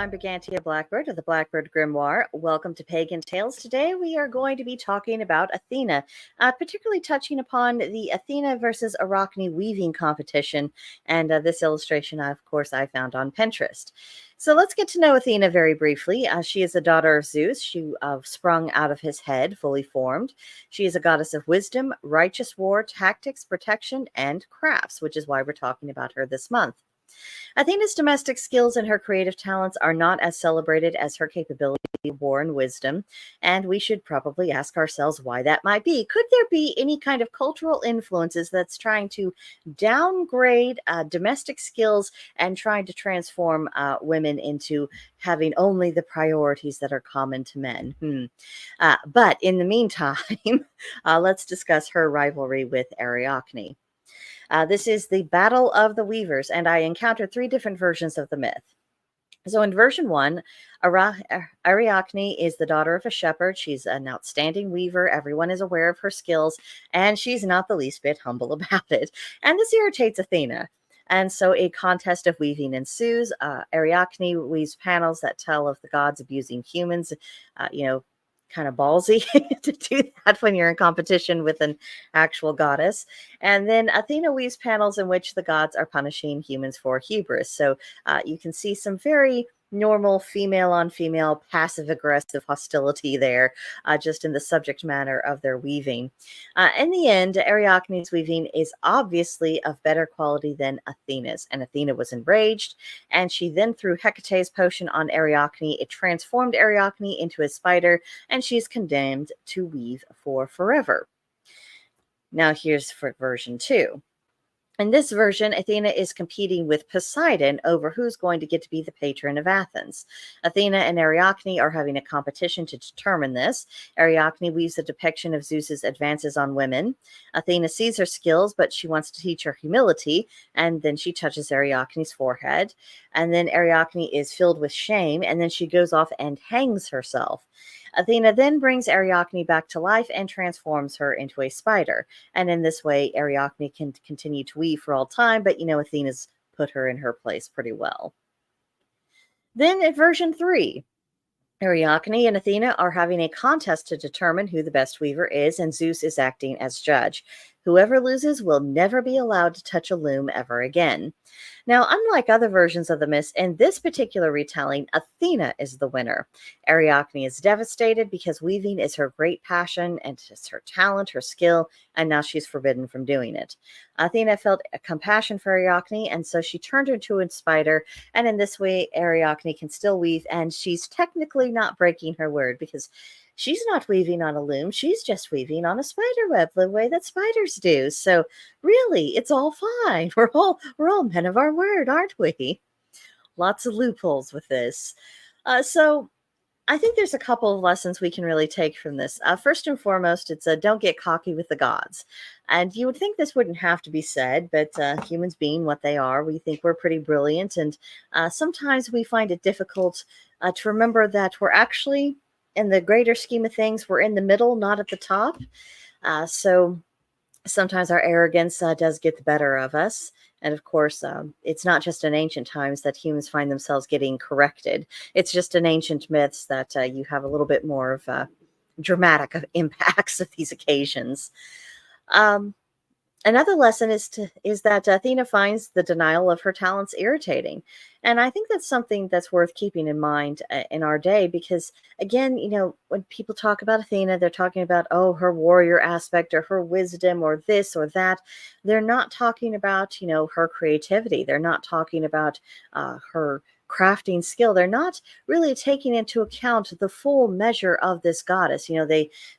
I'm Brigantia Blackbird of the Blackbird Grimoire. Welcome to Pagan Tales. Today we are going to be talking about Athena, particularly touching upon the Athena versus Arachne weaving competition. And this illustration, of course, I found on Pinterest. So let's get to know Athena very briefly. She is a daughter of Zeus. She sprung out of his head, fully formed. She is a goddess of wisdom, righteous war, tactics, protection, and crafts, which is why we're talking about her this month. Athena's domestic skills and her creative talents are not as celebrated as her capability of war and wisdom, and we should probably ask ourselves why that might be. Could there be any kind of cultural influences that's trying to downgrade domestic skills and trying to transform women into having only the priorities that are common to men? But in the meantime, let's discuss her rivalry with Arachne. This is the Battle of the Weavers, and I encountered 3 different versions of the myth. So in version 1, Arachne is the daughter of a shepherd. She's an outstanding weaver. Everyone is aware of her skills, and she's not the least bit humble about it. And this irritates Athena. And so a contest of weaving ensues. Arachne weaves panels that tell of the gods abusing humans, kind of ballsy to do that when you're in competition with an actual goddess. And then Athena weaves panels in which the gods are punishing humans for hubris. So you can see some very normal female on female passive aggressive hostility there, just in the subject matter of their weaving. In the end, Arachne's weaving is obviously of better quality than Athena's, and Athena was enraged, and she then threw Hecate's potion on Arachne. It transformed Arachne into a spider, and she's condemned to weave for forever. Now here's for version 2. In this version, Athena is competing with Poseidon over who's going to get to be the patron of Athens. Athena and Arachne are having a competition to determine this. Arachne weaves a depiction of Zeus's advances on women. Athena sees her skills, but she wants to teach her humility, and then she touches Arachne's forehead. And then Arachne is filled with shame, and then she goes off and hangs herself. Athena then brings Arachne back to life and transforms her into a spider. And in this way, Arachne can continue to weave for all time, but Athena's put her in her place pretty well. Then in version 3, Arachne and Athena are having a contest to determine who the best weaver is, and Zeus is acting as judge. Whoever loses will never be allowed to touch a loom ever again. Now, unlike other versions of the myths, in this particular retelling, Athena is the winner. Arachne is devastated because weaving is her great passion, and it's her talent, her skill, and now she's forbidden from doing it. Athena felt a compassion for Arachne, and so she turned her into a spider, and in this way, Arachne can still weave, and she's technically not breaking her word because she's not weaving on a loom. She's just weaving on a spider web the way that spiders do. So really, it's all fine. We're all men of our word, aren't we? Lots of loopholes with this. So I think there's a couple of lessons we can really take from this. First and foremost, it's don't get cocky with the gods. And you would think this wouldn't have to be said, but humans being what they are, we think we're pretty brilliant. And sometimes we find it difficult to remember that we're actually, in the greater scheme of things, we're in the middle, not at the top. So sometimes our arrogance does get the better of us. And of course, it's not just in ancient times that humans find themselves getting corrected. It's just in ancient myths that you have a little bit more of dramatic impacts of these occasions. Another lesson is that Athena finds the denial of her talents irritating. And I think that's something that's worth keeping in mind in our day, because again, when people talk about Athena, they're talking about, her warrior aspect or her wisdom or this or that. They're not talking about, her creativity. They're not talking about her crafting skill. They're not really taking into account the full measure of this goddess.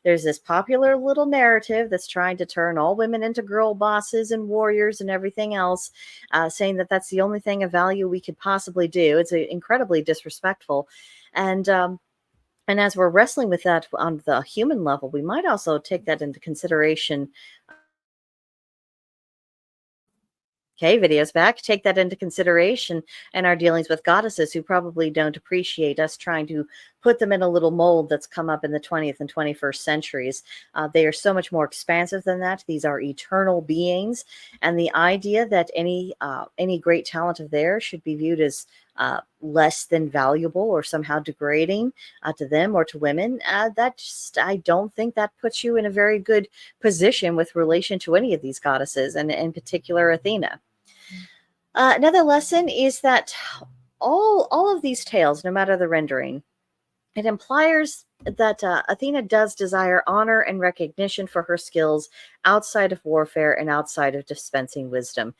There's this popular little narrative that's trying to turn all women into girl bosses and warriors and everything else, saying that that's the only thing of value we could possibly do. It's incredibly disrespectful. And as we're wrestling with that on the human level, we might also take that into consideration. Okay, video's back. Take that into consideration in our dealings with goddesses who probably don't appreciate us trying to put them in a little mold that's come up in the 20th and 21st centuries. They are so much more expansive than that. These are eternal beings, and the idea that any great talent of theirs should be viewed as less than valuable or somehow degrading to them or to women, that just, I don't think that puts you in a very good position with relation to any of these goddesses, and in particular Athena. Another lesson is that all of these tales, no matter the rendering, it implies that Athena does desire honor and recognition for her skills outside of warfare and outside of dispensing wisdom.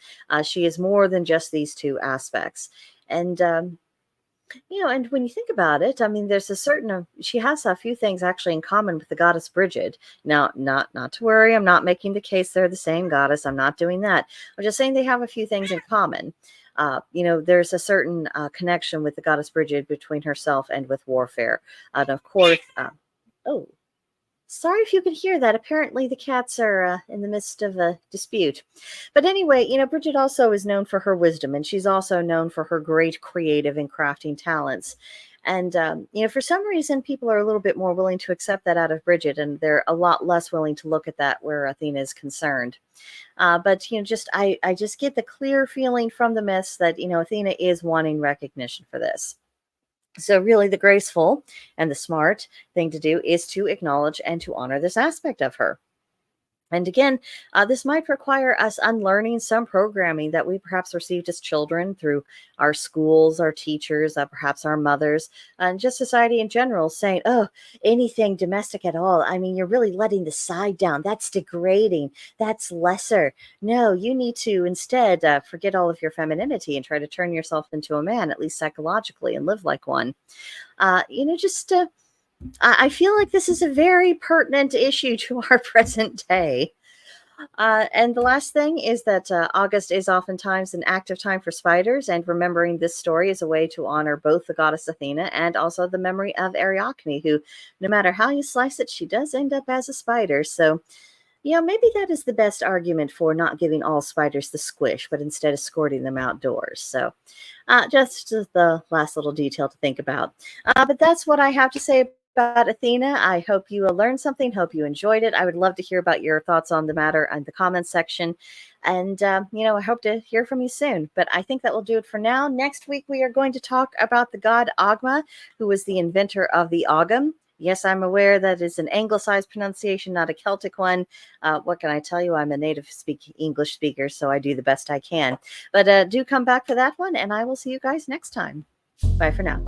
She is more than just these two aspects. And and when you think about it, I mean, there's a certain she has a few things actually in common with the goddess Brigid. Now, not to worry, I'm not making the case they're the same goddess. I'm not doing that. I'm just saying they have a few things in common. There's a certain connection with the goddess Brigid between herself and with warfare. And of course, oh, sorry if you can hear that. Apparently, the cats are in the midst of a dispute. But anyway, Bridget also is known for her wisdom, and she's also known for her great creative and crafting talents. And, for some reason, people are a little bit more willing to accept that out of Bridget, and they're a lot less willing to look at that where Athena is concerned. But, I just get the clear feeling from the myths that, Athena is wanting recognition for this. So, really, the graceful and the smart thing to do is to acknowledge and to honor this aspect of her. And again, this might require us unlearning some programming that we perhaps received as children through our schools, our teachers, perhaps our mothers, and just society in general, saying, oh, anything domestic at all. I mean, you're really letting the side down. That's degrading. That's lesser. No, you need to instead forget all of your femininity and try to turn yourself into a man, at least psychologically, and live like one. I feel like this is a very pertinent issue to our present day. And the last thing is that August is oftentimes an active time for spiders, and remembering this story is a way to honor both the goddess Athena and also the memory of Ariadne, who, no matter how you slice it, she does end up as a spider. So, maybe that is the best argument for not giving all spiders the squish, but instead escorting them outdoors. So, just the last little detail to think about. But that's what I have to say about Athena. I hope you learned something. Hope you enjoyed it. I would love to hear about your thoughts on the matter in the comments section. And, I hope to hear from you soon. But I think that will do it for now. Next week, we are going to talk about the god Agma, who was the inventor of the Ogham. Yes, I'm aware that is an anglicized pronunciation, not a Celtic one. What can I tell you? I'm a native English speaker, so I do the best I can. But do come back for that one, and I will see you guys next time. Bye for now.